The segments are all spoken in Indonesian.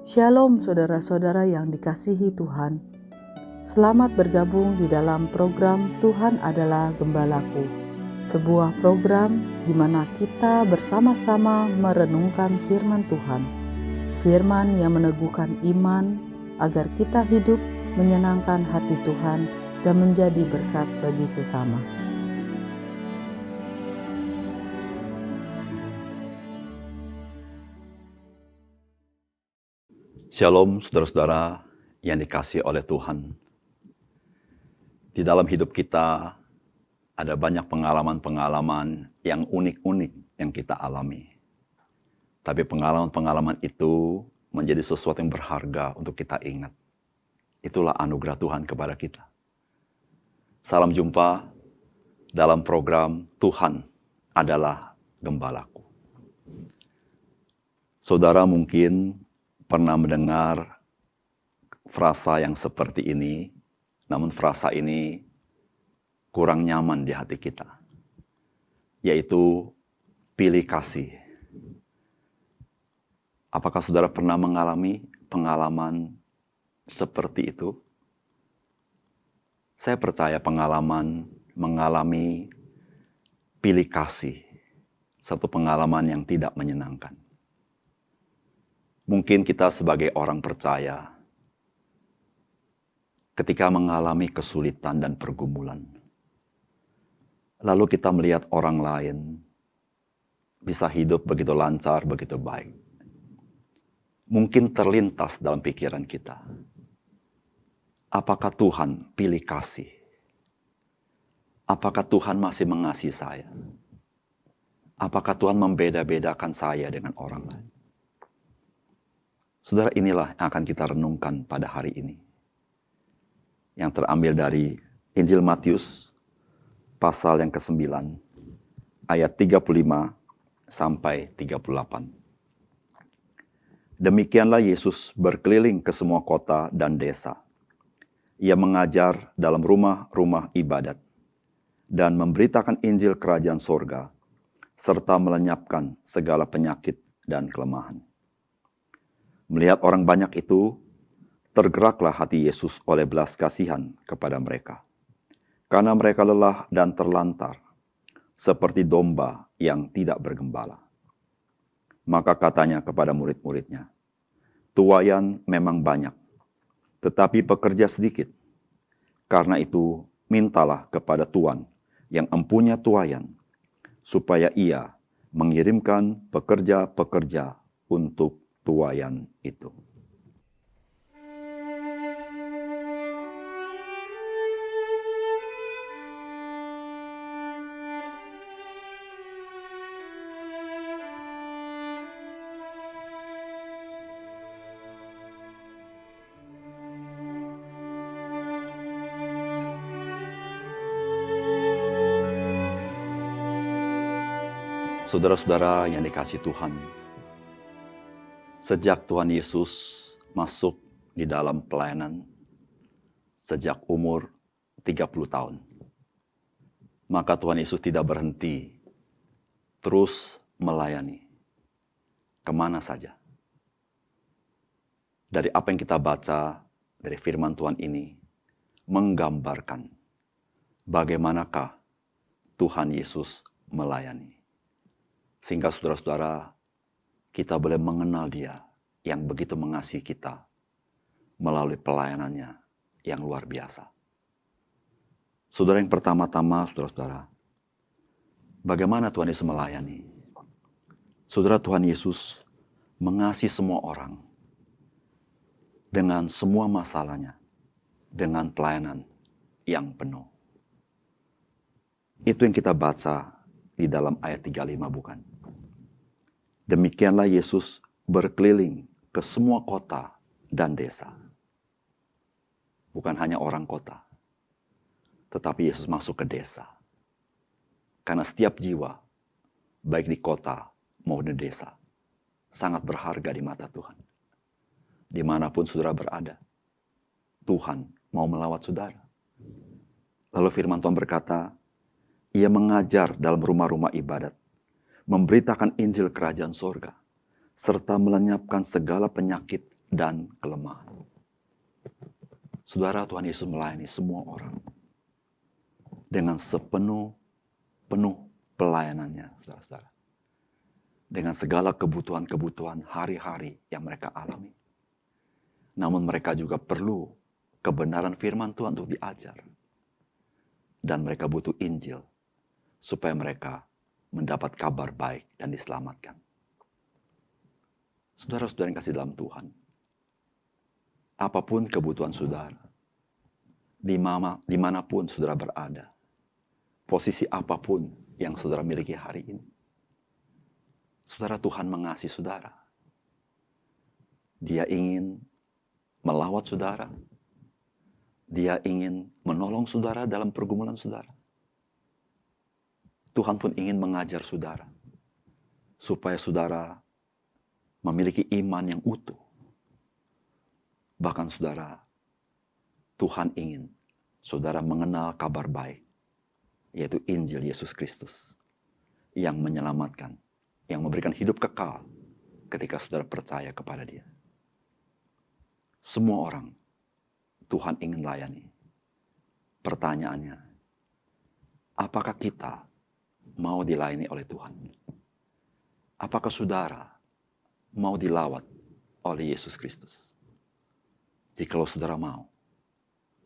Shalom saudara-saudara yang dikasihi Tuhan. Selamat bergabung di dalam program Tuhan adalah Gembalaku. Sebuah program di mana kita bersama-sama merenungkan firman Tuhan. Firman yang meneguhkan iman agar kita hidup menyenangkan hati Tuhan dan menjadi berkat bagi sesama. Shalom saudara-saudara yang dikasihi oleh Tuhan. Di dalam hidup kita ada banyak pengalaman-pengalaman yang unik-unik yang kita alami. Tapi pengalaman-pengalaman itu menjadi sesuatu yang berharga untuk kita ingat. Itulah anugerah Tuhan kepada kita. Salam jumpa dalam program Tuhan adalah Gembalaku. Saudara mungkin pernah mendengar frasa yang seperti ini, namun frasa ini kurang nyaman di hati kita, yaitu pilih kasih. Apakah saudara pernah mengalami pengalaman seperti itu? Saya percaya mengalami pilih kasih, satu pengalaman yang tidak menyenangkan. Mungkin kita sebagai orang percaya, ketika mengalami kesulitan dan pergumulan, lalu kita melihat orang lain bisa hidup begitu lancar, begitu baik. Mungkin terlintas dalam pikiran kita, apakah Tuhan pilih kasih? Apakah Tuhan masih mengasihi saya? Apakah Tuhan membeda-bedakan saya dengan orang lain? Saudara, inilah yang akan kita renungkan pada hari ini. Yang terambil dari Injil Matius, pasal yang ke-9, ayat 35 sampai 38. Demikianlah Yesus berkeliling ke semua kota dan desa. Ia mengajar dalam rumah-rumah ibadat dan memberitakan Injil Kerajaan Sorga, serta melenyapkan segala penyakit dan kelemahan. Melihat orang banyak itu, tergeraklah hati Yesus oleh belas kasihan kepada mereka. Karena mereka lelah dan terlantar, seperti domba yang tidak bergembala. Maka katanya kepada murid-muridnya, tuaian memang banyak, tetapi pekerja sedikit. Karena itu, mintalah kepada Tuan yang empunya tuaian, supaya ia mengirimkan pekerja-pekerja untuk tuaian itu. Saudara-saudara yang dikasihi Tuhan, sejak Tuhan Yesus masuk di dalam pelayanan, sejak umur 30 tahun, maka Tuhan Yesus tidak berhenti, terus melayani, kemana saja. Dari apa yang kita baca, dari firman Tuhan ini, menggambarkan bagaimanakah Tuhan Yesus melayani. Sehingga saudara-saudara, kita boleh mengenal Dia yang begitu mengasihi kita melalui pelayanannya yang luar biasa. Saudara, yang pertama-tama, saudara-saudara, bagaimana Tuhan Yesus melayani? Saudara, Tuhan Yesus mengasihi semua orang dengan semua masalahnya, dengan pelayanan yang penuh. Itu yang kita baca di dalam ayat 35, bukan? Demikianlah Yesus berkeliling ke semua kota dan desa. Bukan hanya orang kota, tetapi Yesus masuk ke desa. Karena setiap jiwa, baik di kota maupun di desa, sangat berharga di mata Tuhan. Dimanapun saudara berada, Tuhan mau melawat saudara. Lalu firman Tuhan berkata, Ia mengajar dalam rumah-rumah ibadat, memberitakan Injil Kerajaan Sorga, serta melenyapkan segala penyakit dan kelemahan. Saudara, Tuhan Yesus melayani semua orang dengan penuh pelayanannya, saudara-saudara. Dengan segala kebutuhan-kebutuhan hari-hari yang mereka alami. Namun mereka juga perlu kebenaran firman Tuhan untuk diajar. Dan mereka butuh Injil supaya mereka mendapat kabar baik dan diselamatkan. Saudara-saudara yang kasih dalam Tuhan, apapun kebutuhan saudara, dimanapun saudara berada, posisi apapun yang saudara miliki hari ini, saudara, Tuhan mengasihi saudara. Dia ingin melawat saudara. Dia ingin menolong saudara dalam pergumulan saudara. Tuhan pun ingin mengajar saudara, supaya saudara memiliki iman yang utuh. Bahkan saudara, Tuhan ingin saudara mengenal kabar baik, yaitu Injil Yesus Kristus, yang menyelamatkan, yang memberikan hidup kekal ketika saudara percaya kepada Dia. Semua orang Tuhan ingin layani. Pertanyaannya, apakah kita mau dilayani oleh Tuhan? Apakah saudara mau dilawat oleh Yesus Kristus? Jikalau saudara mau,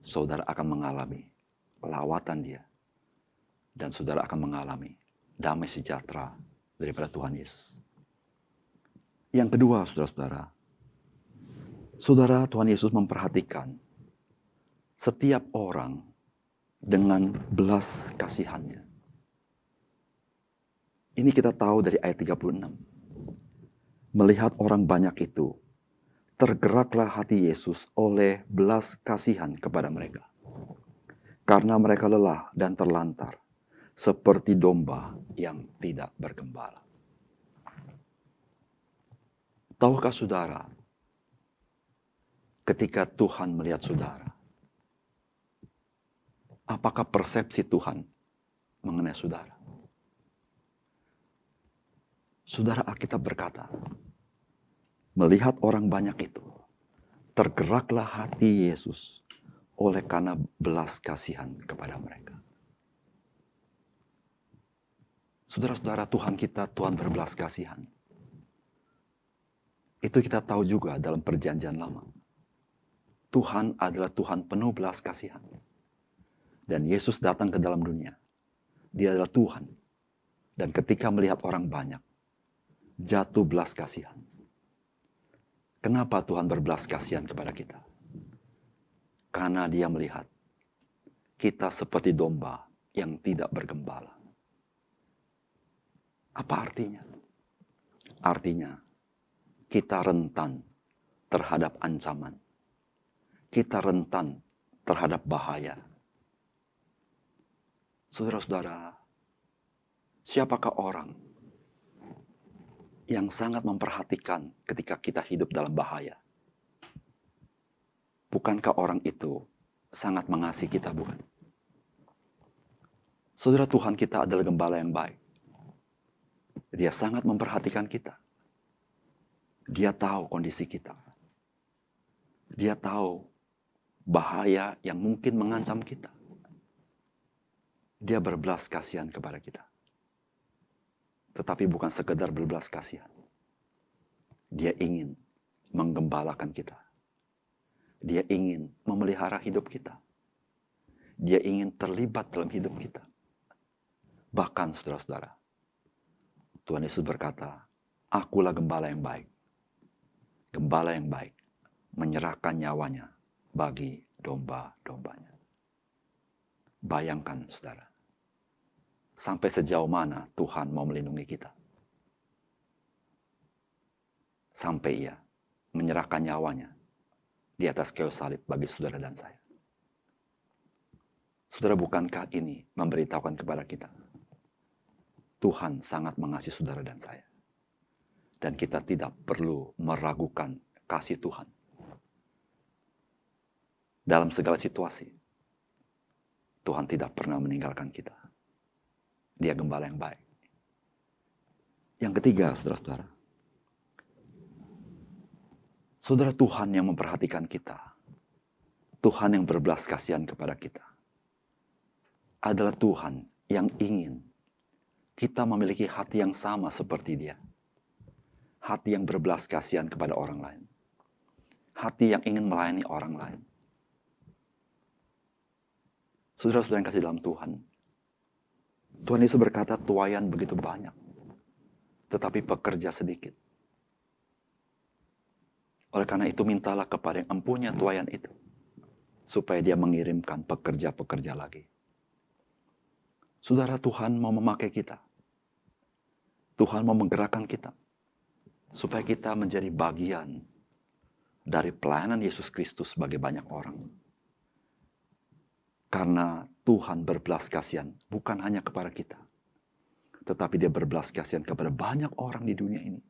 saudara akan mengalami lawatan Dia. Dan saudara akan mengalami damai sejahtera daripada Tuhan Yesus. Yang kedua, saudara-saudara, Tuhan Yesus memperhatikan setiap orang dengan belas kasihannya. Ini kita tahu dari ayat 36. Melihat orang banyak itu, tergeraklah hati Yesus oleh belas kasihan kepada mereka. Karena mereka lelah dan terlantar, seperti domba yang tidak bergembala. Tahukah saudara, ketika Tuhan melihat saudara, apakah persepsi Tuhan mengenai saudara? Saudara, Alkitab berkata, melihat orang banyak itu, tergeraklah hati Yesus oleh karena belas kasihan kepada mereka. Saudara-saudara, Tuhan kita, Tuhan berbelas kasihan. Itu kita tahu juga dalam perjanjian lama. Tuhan adalah Tuhan penuh belas kasihan. Dan Yesus datang ke dalam dunia. Dia adalah Tuhan. Dan ketika melihat orang banyak, jatuh belas kasihan. Kenapa Tuhan berbelas kasihan kepada kita? Karena Dia melihat kita seperti domba yang tidak bergembala. Apa artinya? Artinya, kita rentan terhadap ancaman. Kita rentan terhadap bahaya. Saudara-saudara, siapakah orang yang sangat memperhatikan ketika kita hidup dalam bahaya? Bukankah orang itu sangat mengasihi kita, bukan? Saudara, Tuhan kita adalah gembala yang baik. Dia sangat memperhatikan kita. Dia tahu kondisi kita. Dia tahu bahaya yang mungkin mengancam kita. Dia berbelas kasihan kepada kita. Tetapi bukan sekedar berbelas kasihan. Dia ingin menggembalakan kita. Dia ingin memelihara hidup kita. Dia ingin terlibat dalam hidup kita. Bahkan saudara-saudara, Tuhan Yesus berkata, akulah gembala yang baik. Gembala yang baik menyerahkan nyawanya bagi domba-dombanya. Bayangkan saudara, sampai sejauh mana Tuhan mau melindungi kita. Sampai Ia menyerahkan nyawanya di atas kayu salib bagi saudara dan saya. Saudara, bukankah ini memberitahukan kepada kita, Tuhan sangat mengasihi saudara dan saya. Dan kita tidak perlu meragukan kasih Tuhan. Dalam segala situasi, Tuhan tidak pernah meninggalkan kita. Dia gembala yang baik. Yang ketiga, saudara-saudara. Saudara, Tuhan yang memperhatikan kita, Tuhan yang berbelas kasihan kepada kita, adalah Tuhan yang ingin kita memiliki hati yang sama seperti Dia. Hati yang berbelas kasihan kepada orang lain. Hati yang ingin melayani orang lain. Saudara-saudara yang kasih dalam Tuhan, Tuhan Yesus berkata tuaian begitu banyak, tetapi pekerja sedikit. Oleh karena itu mintalah kepada yang empunya tuaian itu, supaya Dia mengirimkan pekerja-pekerja lagi. Saudara, Tuhan mau memakai kita. Tuhan mau menggerakkan kita, supaya kita menjadi bagian dari pelayanan Yesus Kristus bagi banyak orang. Karena Tuhan berbelas kasihan bukan hanya kepada kita, tetapi Dia berbelas kasihan kepada banyak orang di dunia ini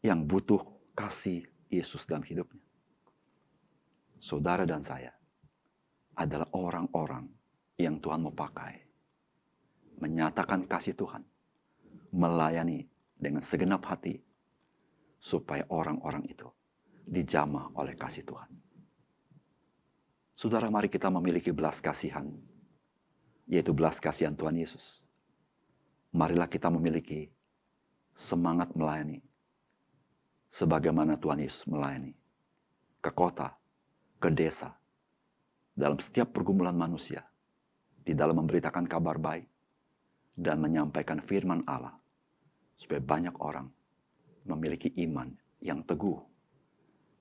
yang butuh kasih Yesus dalam hidupnya. Saudara dan saya adalah orang-orang yang Tuhan mau pakai, menyatakan kasih Tuhan, melayani dengan segenap hati, supaya orang-orang itu dijamah oleh kasih Tuhan. Saudara, mari kita memiliki belas kasihan, yaitu belas kasihan Tuhan Yesus. Marilah kita memiliki semangat melayani, sebagaimana Tuhan Yesus melayani ke kota, ke desa, dalam setiap pergumulan manusia, di dalam memberitakan kabar baik dan menyampaikan firman Allah, supaya banyak orang memiliki iman yang teguh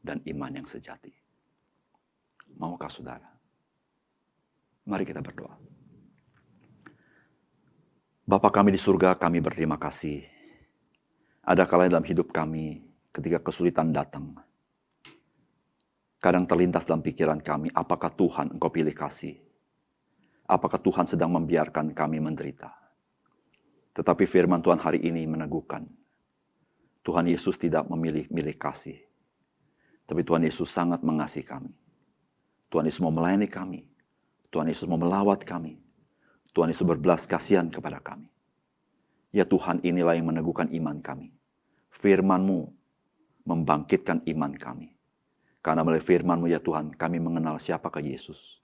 dan iman yang sejati. Maukah saudara? Mari kita berdoa. Bapa kami di surga, kami berterima kasih. Ada kalanya dalam hidup kami ketika kesulitan datang, kadang terlintas dalam pikiran kami, apakah Tuhan Engkau pilih kasih? Apakah Tuhan sedang membiarkan kami menderita? Tetapi firman Tuhan hari ini meneguhkan, Tuhan Yesus tidak memilih kasih, tapi Tuhan Yesus sangat mengasihi kami. Tuhan Yesus mau melayani kami. Tuhan Yesus mau melawat kami. Tuhan Yesus berbelas kasihan kepada kami. Ya Tuhan, inilah yang meneguhkan iman kami. Firman-Mu membangkitkan iman kami. Karena melalui firman-Mu ya Tuhan, kami mengenal siapakah Yesus.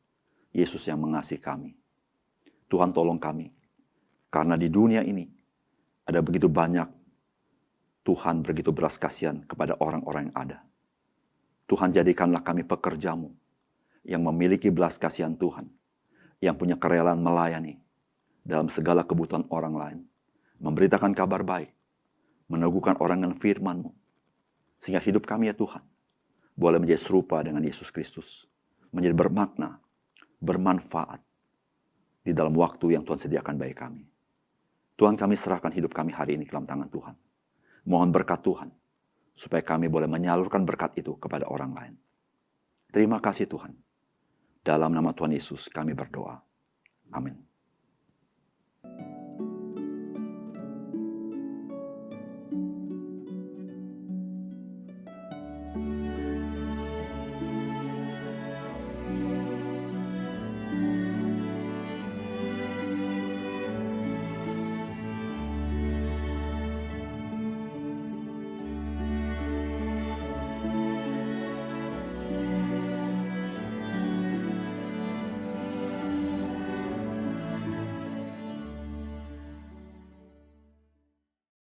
Yesus yang mengasihi kami. Tuhan tolong kami. Karena di dunia ini ada begitu banyak, Tuhan begitu belas kasihan kepada orang-orang yang ada. Tuhan, jadikanlah kami pekerja-Mu yang memiliki belas kasihan Tuhan, yang punya kerelaan melayani dalam segala kebutuhan orang lain, memberitakan kabar baik, meneguhkan orang dengan firman-Mu, sehingga hidup kami ya Tuhan boleh menjadi serupa dengan Yesus Kristus, menjadi bermakna, bermanfaat di dalam waktu yang Tuhan sediakan bagi kami. Tuhan, kami serahkan hidup kami hari ini ke dalam tangan Tuhan. Mohon berkat Tuhan, supaya kami boleh menyalurkan berkat itu kepada orang lain. Terima kasih Tuhan. Dalam nama Tuhan Yesus kami berdoa. Amin.